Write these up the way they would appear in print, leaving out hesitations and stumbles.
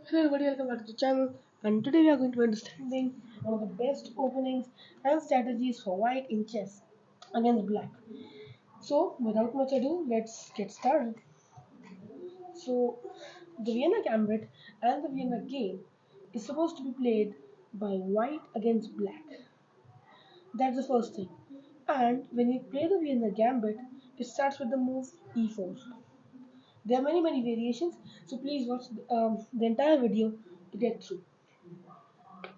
Hello everybody, welcome back to the channel, and today we are going to be understanding one of the best openings and strategies for white in chess against black. So without much ado, let's get started. So the Vienna Gambit and the Vienna game is supposed to be played by white against black. That's the first thing. And when you play the Vienna Gambit, it starts with the move e4. There are many variations, so please watch the entire video to get through.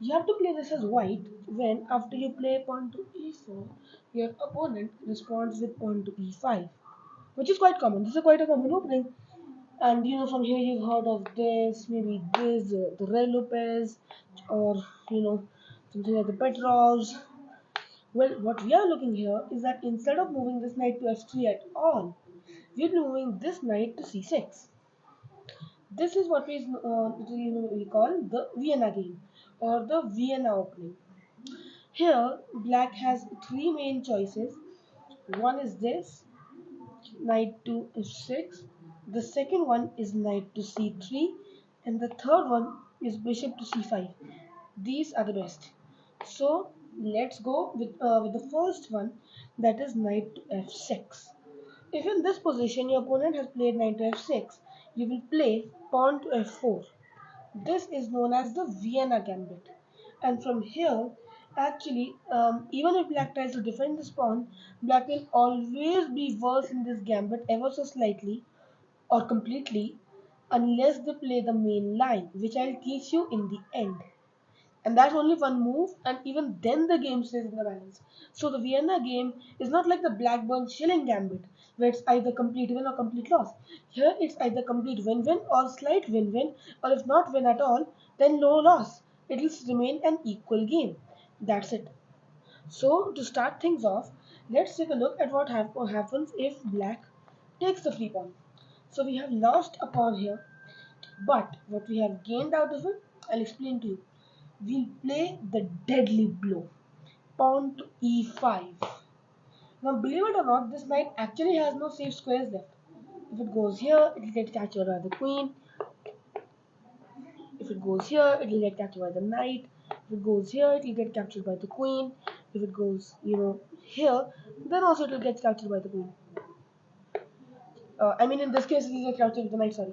You have to play this as white when, after you play pawn to e4, your opponent responds with pawn to e5, which is quite common. This is quite a common opening. And from here you've heard of this, maybe this, the Ruy Lopez, or something like the Petrovs. Well, what we are looking here is that instead of moving this knight to f3 at all, we'll be moving this knight to c6. This is what we call the Vienna game or the Vienna opening. Here, black has three main choices. One is this, knight to f6. The second one is knight to c3. And the third one is bishop to c5. These are the best. So, let's go with the first one, that is knight to f6. If in this position your opponent has played knight to f6, you will play pawn to f4. This is known as the Vienna Gambit. And from here, actually, even if black tries to defend this pawn, black will always be worse in this gambit ever so slightly or completely unless they play the main line, which I'll teach you in the end. And that's only one move, and even then the game stays in the balance. So the Vienna game is not like the Blackbourn shilling gambit, where it's either complete win or complete loss. Here it's either complete win-win or slight win-win, or if not win at all, then low loss. It will remain an equal game. That's it. So to start things off, let's take a look at what happens if black takes the free pawn. So we have lost a pawn here, but what we have gained out of it, I'll explain to you. We'll play the deadly blow, pawn to e5. Now, believe it or not, this knight actually has no safe squares left. If it goes here, it will get captured by the queen. If it goes here, it will get captured by the knight. If it goes here, it will get captured by the queen. If it goes, here, then also it will get captured by the queen. I mean, in this case, it will get captured with the knight, sorry.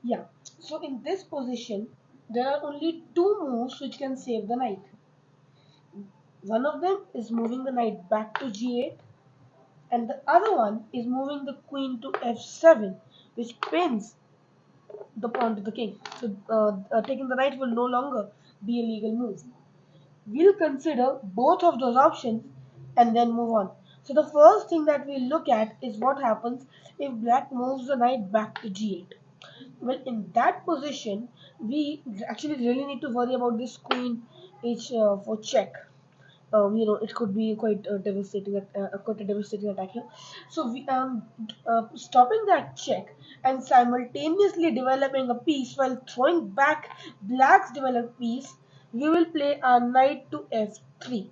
Yeah. So in this position, there are only two moves which can save the knight. One of them is moving the knight back to g8, and the other one is moving the queen to f7, which pins the pawn to the king. So taking the knight will no longer be a legal move. We'll consider both of those options and then move on. So the first thing that we look at is what happens if black moves the knight back to g8. Well, in that position, we actually really need to worry about this queen h for check. It could be quite quite a devastating attack here. So stopping that check and simultaneously developing a piece while throwing back black's developed piece, we will play our knight to f3.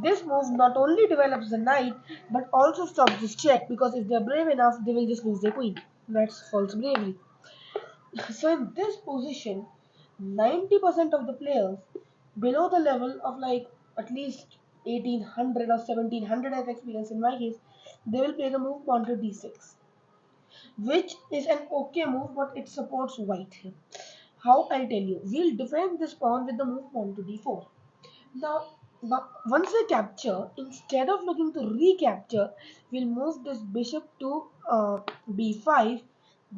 This move not only develops the knight but also stops this check, because if they're brave enough, they will just lose their queen. That's false bravery. So in this position, 90% of the players below the level of like at least 1800 or 1700 as experience in my case, they will play the move pawn to d6, which is an okay move, but it supports white here. How, I'll tell you. We'll defend this pawn with the move pawn to d4. Now, once we capture, instead of looking to recapture, we'll move this bishop to b5,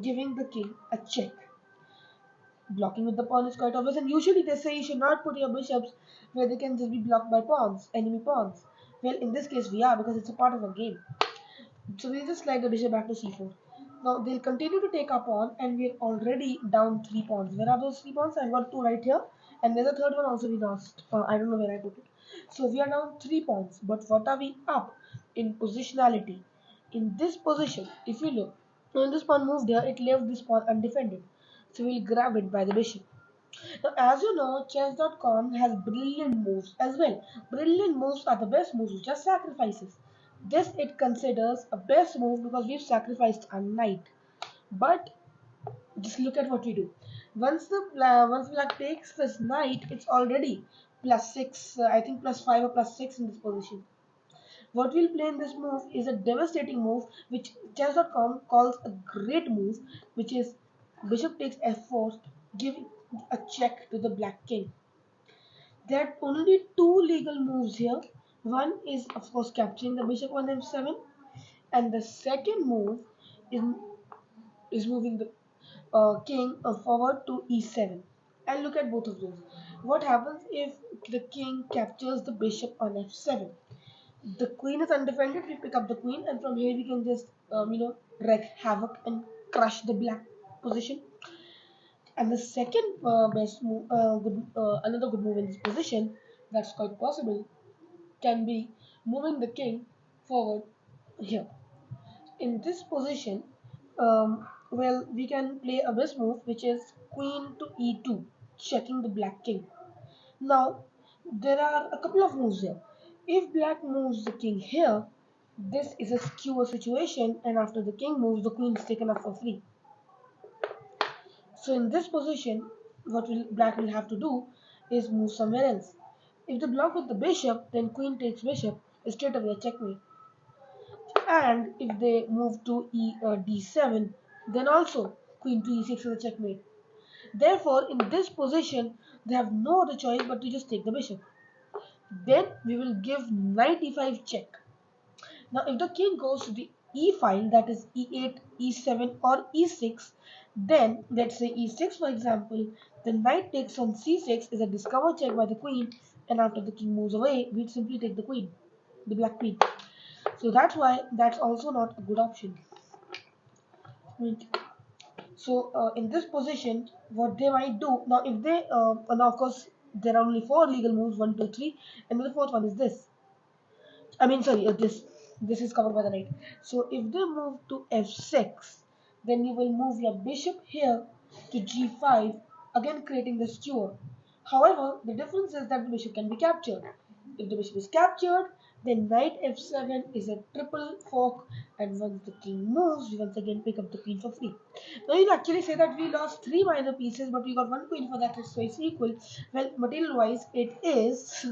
giving the king a check. Blocking with the pawn is quite obvious, and usually they say you should not put your bishops where they can just be blocked by pawns, enemy pawns. Well, in this case we are, because it's a part of a game. So we'll just slide the bishop back to c4. Now they'll continue to take our pawn, and we're already down 3 pawns. Where are those 3 pawns? I've got 2 right here, and there's a third one also we lost. I don't know where I put it. So we are down 3 pawns, but what are we up in positionality? In this position, if you look, when this pawn moved here, it left this pawn undefended. So we'll grab it by the bishop. Now, as you know, chess.com has brilliant moves as well. Brilliant moves are the best moves, which are sacrifices. This it considers a best move because we've sacrificed a knight. But just look at what we do. Once black takes this knight, it's already +6. I think +5 or +6 in this position. What we'll play in this move is a devastating move, which chess.com calls a great move, which is bishop takes f4, giving a check to the black king. There are only two legal moves here. One is, of course, capturing the bishop on f7, and the second move is, is moving the king forward to e7. And look at both of those. What happens if the king captures the bishop on f7? The queen is undefended. We pick up the queen, and from here we can just wreak havoc and crush the black position. And the second best move, another good move in this position, that's quite possible, can be moving the king forward here. In this position, well, we can play a best move, which is queen to e2, checking the black king. Now, there are a couple of moves here. If black moves the king here, this is a skewer situation, and after the king moves, the queen is taken up for free. So in this position, what black will have to do is move somewhere else. If they block with the bishop, then queen takes bishop, straight away checkmate. And if they move to d7, then also queen to e6 is a checkmate. Therefore, in this position, they have no other choice but to just take the bishop. Then we will give knight e5 check. Now, if the king goes to the e file, that is e8, e7, or e6, then let's say e6 for example, the knight takes on c6 is a discover check by the queen, and after the king moves away, we simply take the queen, the black queen. So that's why that's also not a good option. So in this position, what they might do now, if they now of course there are only four legal moves, 1, 2, 3, and the fourth one is this. I mean, sorry, this is covered by the knight. So if they move to f6, then you will move your bishop here to g5, again creating the skewer. However, the difference is that the bishop can be captured. If the bishop is captured, then knight f7 is a triple fork, and once the king moves, we once again pick up the queen for free. Now you can actually say that we lost three minor pieces, but we got one queen for that, so it's equal. Well, material-wise, it is,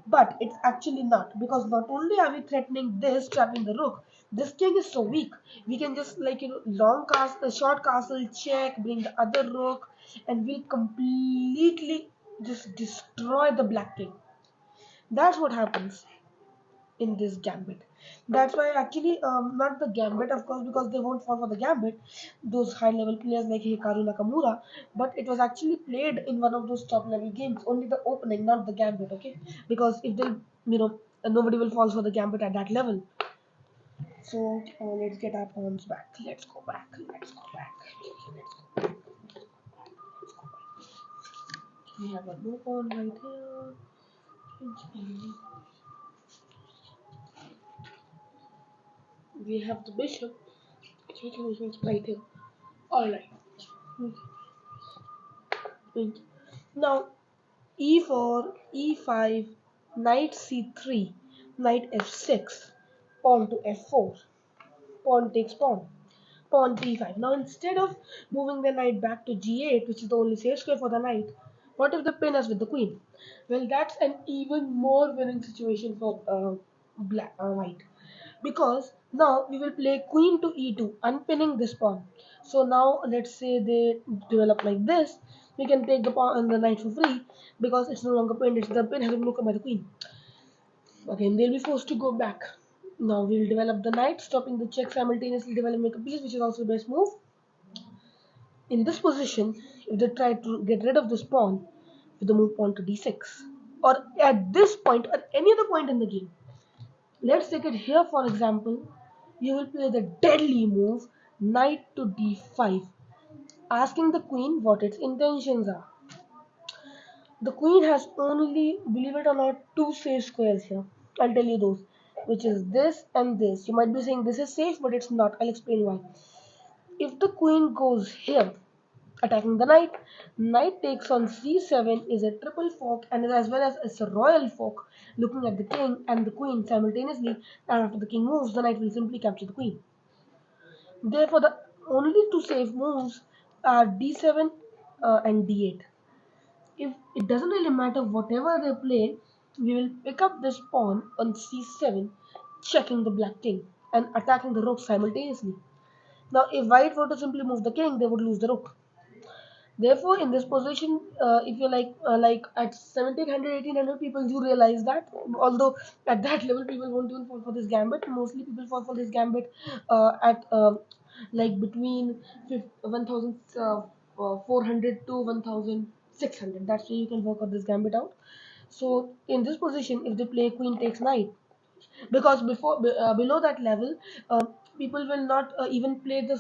but it's actually not, because not only are we threatening this, trapping the rook, this king is so weak. We can just long castle, short castle, check, bring the other rook, and we'll completely just destroy the black king. That's what happens in this gambit. That's why actually not the gambit, of course, because they won't fall for the gambit, those high level players like Hikaru Nakamura, but it was actually played in one of those top level games, only the opening, not the gambit, okay? Because if they, nobody will fall for the gambit at that level. So let's get our pawns back. Let's go back. Let's go back. Let's go back. Let's go back. We have a blue pawn right here. We have the bishop right here. Alright. Now e4, e5, knight c3, knight f6, pawn to f4, pawn takes pawn, pawn to e5. Now instead of moving the knight back to g8, which is the only safe square for the knight, what if they pin us with the queen? Well, that's an even more winning situation for white, because now we will play queen to e2, unpinning this pawn. So now let's say they develop like this, we can take the pawn and the knight for free, because it's no longer pinned, it's the pin has been broken by the queen. Again, they'll be forced to go back. Now we'll develop the knight, stopping the check, simultaneously developing a piece, which is also the best move. In this position, if they try to get rid of this pawn with the move pawn to d6, or at this point or any other point in the game, let's take it here for example, you will play the deadly move knight to d5, asking the queen what its intentions are. The queen has only, believe it or not, two safe squares here. I'll tell you those, which is this and this. You might be saying this is safe, but it's not. I'll explain why. If the queen goes here, attacking the knight, knight takes on c7 is a triple fork, and as well as it's a royal fork, looking at the king and the queen simultaneously, and after the king moves, the knight will simply capture the queen. Therefore, the only two safe moves are d7, and d8. If it doesn't really matter whatever they play, we will pick up this pawn on c7, checking the black king and attacking the rook simultaneously. Now, if white were to simply move the king, they would lose the rook. Therefore, in this position, if you're like at 1700, 1800, people do realize that. Although at that level, people won't even fall for this gambit. Mostly, people fall for this gambit at like between 1400 to 1600. That's where you can work out this gambit out. So, in this position, if they play queen takes knight, because below that level, people will not even play the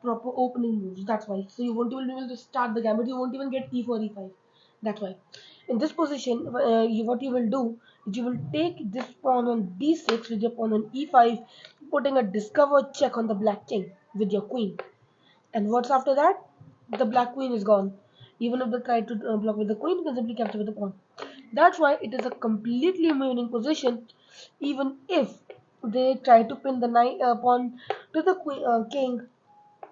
proper opening moves. That's why. So you won't even be able to start the gambit. You won't even get e4 e5. That's why. In this position, what you will do is you will take this pawn on d6 with your pawn on e5, putting a discover check on the black king with your queen. And what's after that? The black queen is gone. Even if they try to block with the queen, you can simply capture with the pawn. That's why it is a completely winning position, even if they try to pin the knight pawn to the king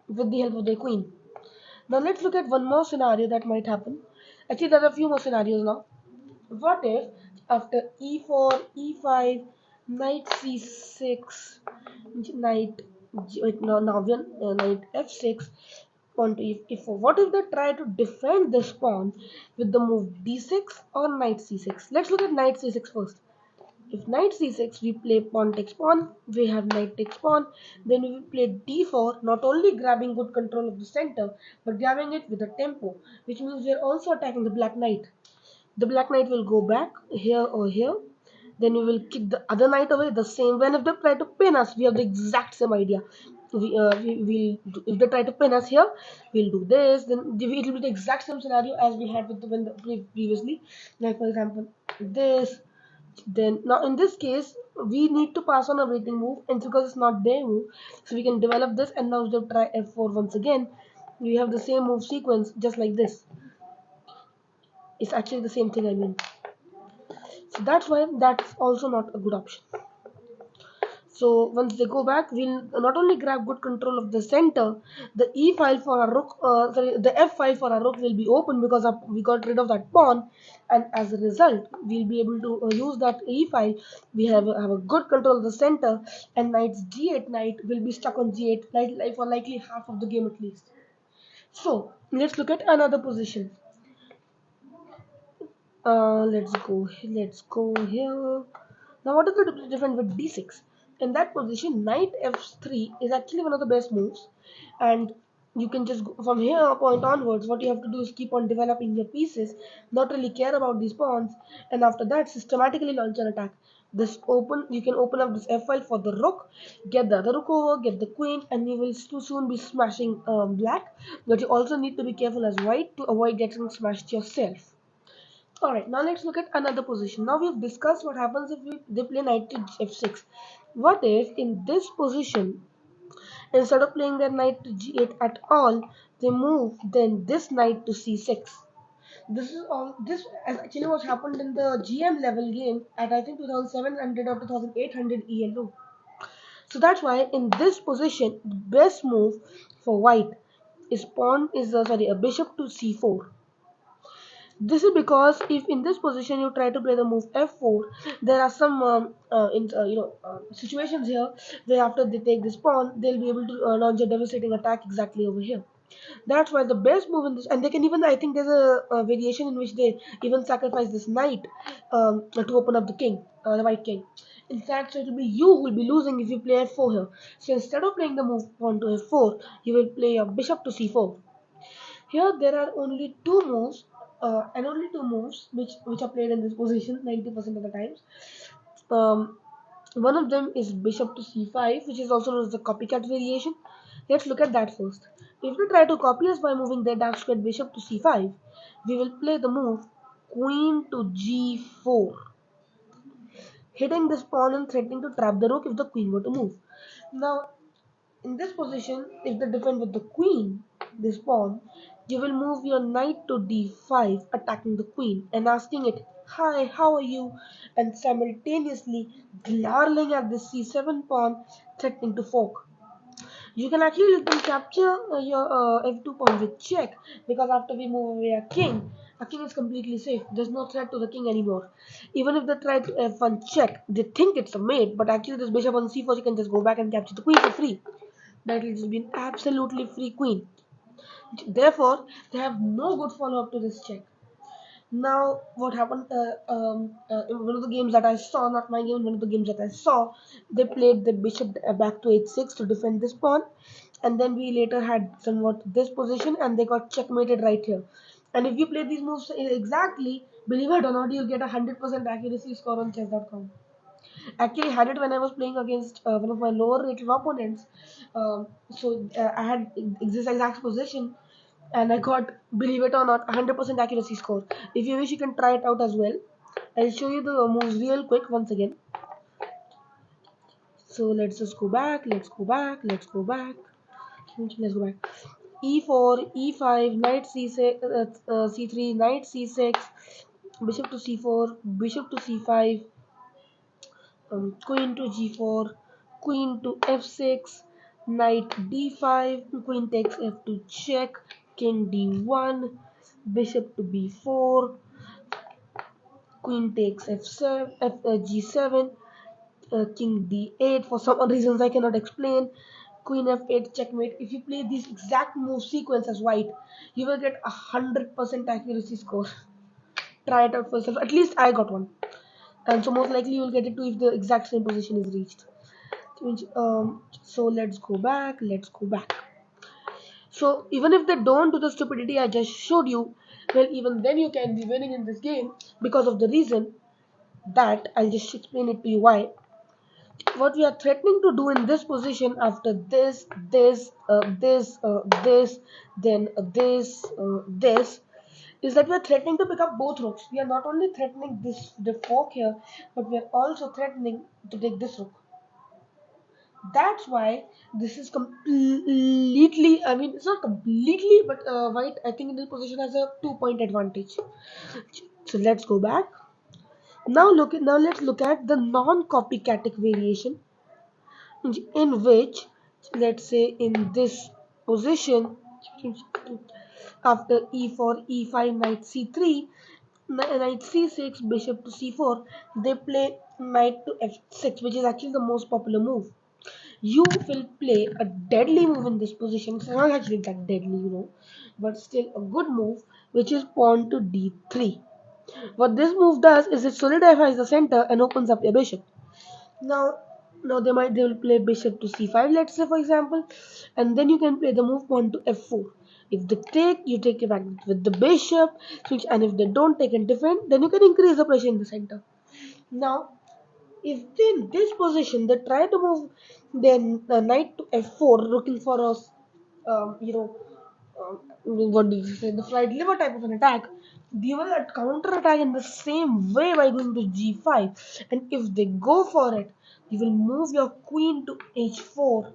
with the help of their queen. Now let's look at one more scenario that might happen. Actually, there are a few more scenarios now. What if after e4, e5, knight c6, knight now we knight f6, pawn to e4. What if they try to defend this pawn with the move d6 or knight c6? Let's look at knight c6 first. If knight c6, we play pawn takes pawn, we have knight takes pawn, then we will play d4, not only grabbing good control of the center, but grabbing it with a tempo, which means we are also attacking the black knight. The black knight will go back here or here. Then we will kick the other knight away the same. When if they try to pin us, we have the exact same idea. If they try to pin us here, we'll do this. Then it will be the exact same scenario as we had with previously. Like for example, this. Then now in this case, we need to pass on a waiting move, and because it's not their move, so we can develop this. And now they'll try f4 once again. We have the same move sequence, just like this. It's actually the same thing. I mean. So that's why that's also not a good option. So once they go back, we'll not only grab good control of the center, the e file for our rook, the f file for our rook will be open because we got rid of that pawn, and as a result, we'll be able to use that e file. We have a good control of the center, and knight's g8 knight will be stuck on g8 like for likely half of the game at least. So let's look at another position. Let's go here. Now what is the difference with d6? In that position, knight f3 is actually one of the best moves, and you can just go from here point onwards. What you have to do is keep on developing your pieces, not really care about these pawns, and after that systematically launch an attack. You can open up this f file for the rook, get the other rook over, get the queen, and you will soon be smashing black. But you also need to be careful as white to avoid getting smashed yourself. Alright, now let's look at another position. Now we've discussed what happens if they play knight to f6. What if in this position, instead of playing their knight to g8 at all, they move then this knight to c6? This is actually what happened in the GM level game at I think 2700 or 2800 ELO. So that's why in this position, the best move for white is a bishop to c4. This is because if in this position you try to play the move f4, there are some situations here where after they take this pawn, they'll be able to launch a devastating attack exactly over here. That's why the best move in this, and they can even, I think there's a variation in which they even sacrifice this knight to open up the king, the white king. In fact, so it will be you who will be losing if you play f4 here. So instead of playing the move pawn to f4, you will play your bishop to c4. Here there are only two moves, and only two moves which are played in this position 90% of the times. Um, One of them is bishop to c5, which is also known as the copycat variation. Let's look at that first. If they try to copy us by moving their dark squared bishop to c5, we will play the move queen to g4, hitting this pawn and threatening to trap the rook if the queen were to move. Now, in this position, if they defend with the queen, this pawn, you will move your knight to d5, attacking the queen and asking it, "Hi, how are you?" and simultaneously glowering at the c7 pawn, threatening to fork. You can actually let them capture your f2 pawn with check, because after we move away a king is completely safe. There's no threat to the king anymore. Even if they try to f1 check, they think it's a mate, but actually this bishop on c4, you can just go back and capture the queen for free. That will just be an absolutely free queen. Therefore, they have no good follow-up to this check. Now, what happened in one of the games that I saw, not my game, one of the games that I saw, they played the bishop back to h6 to defend this pawn, and then we later had somewhat this position, and they got checkmated right here. And if you play these moves exactly, believe it or not, you'll get a 100% accuracy score on chess.com. Actually, I had it when I was playing against one of my lower rated opponents. I had this exact position, and I got, believe it or not, 100% accuracy score. If you wish, you can try it out as well. I'll show you the moves real quick once again. So let's just go back. Let's go back. Let's go back. Let's go back. E4, E5, knight C6, C3, knight C6, bishop to C4, bishop to C5, queen to G4, queen to F6, knight D5, queen takes F2 check, king D1, bishop to B4, queen takes F7, G7, king D8. For some reasons I cannot explain. Queen F8 checkmate. If you play this exact move sequence as white, you will get 100% accuracy score. Try it out for yourself. At least I got one, and so most likely you will get it too if the exact same position is reached. So let's go back. Let's go back. So even if they don't do the stupidity I just showed you, well, even then you can be winning in this game because of the reason that I'll just explain it to you why. What we are threatening to do in this position after this, then this, is that we are threatening to pick up both rooks. We are not only threatening the fork here, but we are also threatening to take this rook. That's why this is completely, I mean, it's not completely, but white, I think in this position has a 2-point advantage. So let's go back. Now let's look at the non-copycatic variation, in which, let's say in this position, after e4, e5, knight c3, knight c6, bishop to c4, they play knight to f6, which is actually the most popular move. You will play a deadly move in this position. It's not actually that deadly, but still a good move, which is pawn to d3. What this move does is it solidifies the center and opens up your bishop. Now, they will play bishop to c5, let's say for example, and then you can play the move pawn to f4. If they take, you take it back with the bishop, and if they don't take and defend, then you can increase the pressure in the center. Now, if in this position they try to move their knight to f4, looking for a what do you say, the flight liver type of an attack, they will counter attack in the same way by going to g5. And if they go for it, you will move your queen to h4.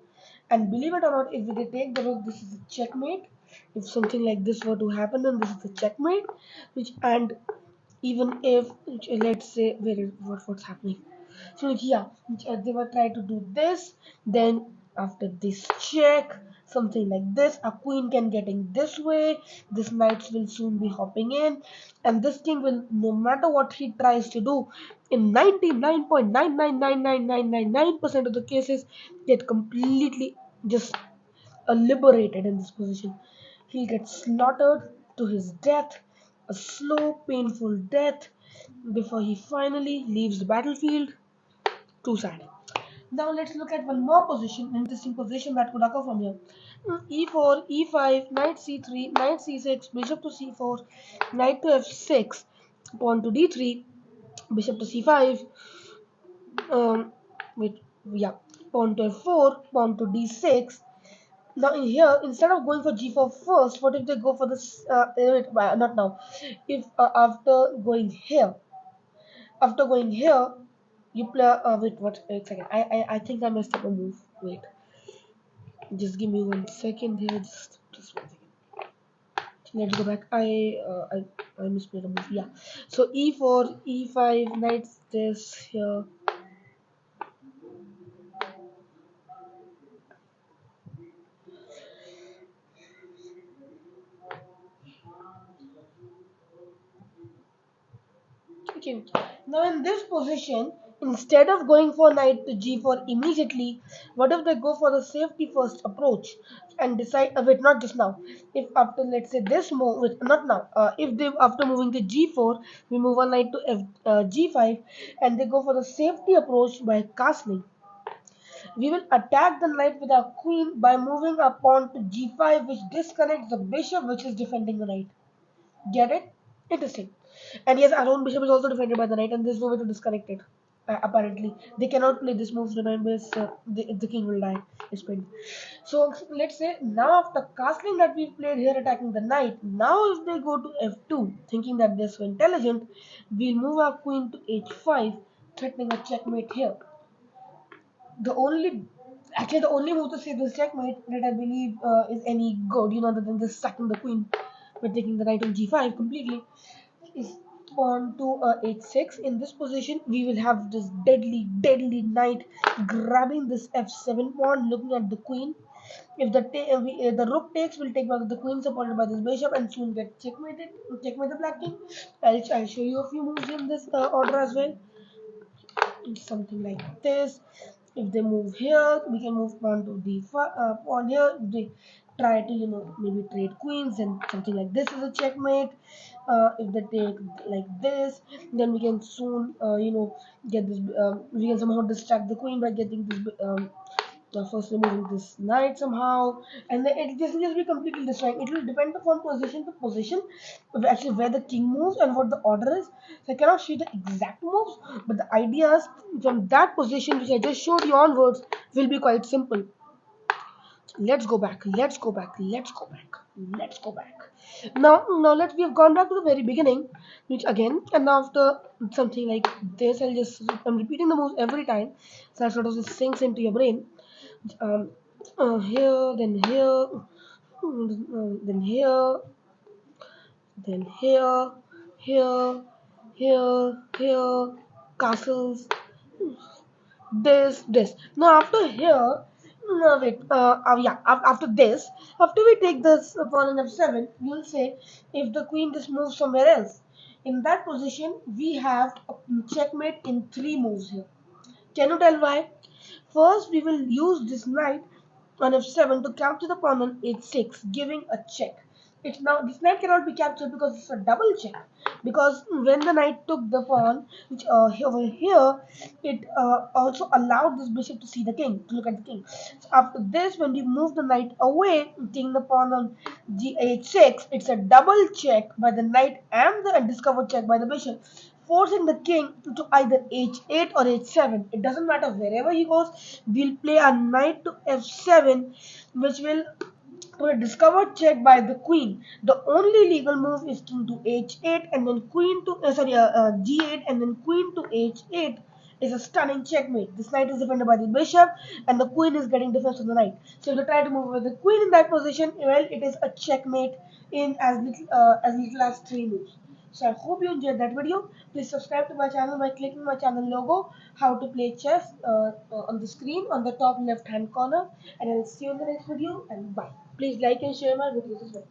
And believe it or not, if they take the rook, this is a checkmate. If something like this were to happen, then this is a checkmate. And even if, let's say, what's happening, so yeah, they were trying to do this, then after this check, something like this, a queen can get in this way, this knights will soon be hopping in, and this king will, no matter what he tries to do, in 99.999999% of the cases, get completely just liberated in this position. He'll get slaughtered to his death, a slow, painful death, before he finally leaves the battlefield. Too sad. Now let's look at one more position, interesting position that could occur from here. E4, E5, knight C3, knight C6, bishop to C4, knight to F6, pawn to D3, bishop to C5, um, with, yeah, pawn to F4, pawn to D6. Now in here, instead of going for G4 first, what if they go for this? Not now. If after going here, you play. Wait, what? Wait a second. I think I messed up a move. Wait, just give me 1 second here. Just 1 second. Let's go back. I misplayed a move. Yeah. So E4, E5, knight this here. Okay. Now in this position, instead of going for knight to g4 immediately, what if they go for the safety first approach and decide? Wait, not just now. If after let's say this move, not now. If they after moving to g4, we move a knight to g5, and they go for the safety approach by castling. We will attack the knight with our queen by moving our pawn to g5, which disconnects the bishop, which is defending the knight. Get it? Interesting. And yes, our own bishop is also defended by the knight, and there's no way to disconnect it. Apparently, they cannot play this move. Remember, the king will die. It's pinned. So let's say now after castling that we played here, attacking the knight. Now if they go to f2, thinking that they're so intelligent, we'll move our queen to h5, threatening a checkmate here. The only Actually, the only move to save this checkmate that I believe is any good, other than just sacking the queen by taking the knight on g5 completely, is pawn to h6. In this position, we will have this deadly knight grabbing this f7 pawn, looking at the queen. If the rook takes, we'll take back the queen supported by this bishop and soon get checkmated. Checkmate the black king. I'll show you a few moves in this order as well. Something like this. If they move here, we can move pawn to pawn here. If they try to maybe trade queens, and something like this is a checkmate. If they take like this, then we can soon get this. We can somehow distract the queen by getting this. First removing this knight somehow, and then it just be completely destroying. It will depend upon position to position, actually where the king moves and what the order is. So I cannot show you the exact moves, but the ideas from that position which I just showed you onwards will be quite simple. Let's go back. Let's go back. Let's go back. Let's go back. Now we have gone back to the very beginning, which again, and now after something like this, I'm repeating the moves every time, so that sort of just sinks into your brain. Um, Here, then here, then here, then here, castles, this. Now after here, no wait, yeah, after this, after we take this pawn in f7, you'll say if the queen just moves somewhere else. In that position, we have a checkmate in 3 moves here. Can you tell why? First, we will use this knight on f7 to capture the pawn on h6, giving a check. It's now this knight cannot be captured because it's a double check. Because when the knight took the pawn, which over here, it also allowed this bishop to see the king, to look at the king. So after this, when we move the knight away, taking the pawn on h6, it's a double check by the knight and the undiscovered check by the bishop, forcing the king to either h8 or h7. It doesn't matter wherever he goes. We'll play a knight to f7, which will put a discovered check by the queen. The only legal move is king to h8 and then queen to g8 and then queen to h8 is a stunning checkmate. This knight is defended by the bishop and the queen is getting defense of the knight. So if you try to move with the queen in that position, well, it is a checkmate in as little as 3 moves. So I hope you enjoyed that video. Please subscribe to my channel by clicking my channel logo, how to play chess, on the screen on the top left hand corner. And I'll see you in the next video, and bye. Please like and share my videos as well.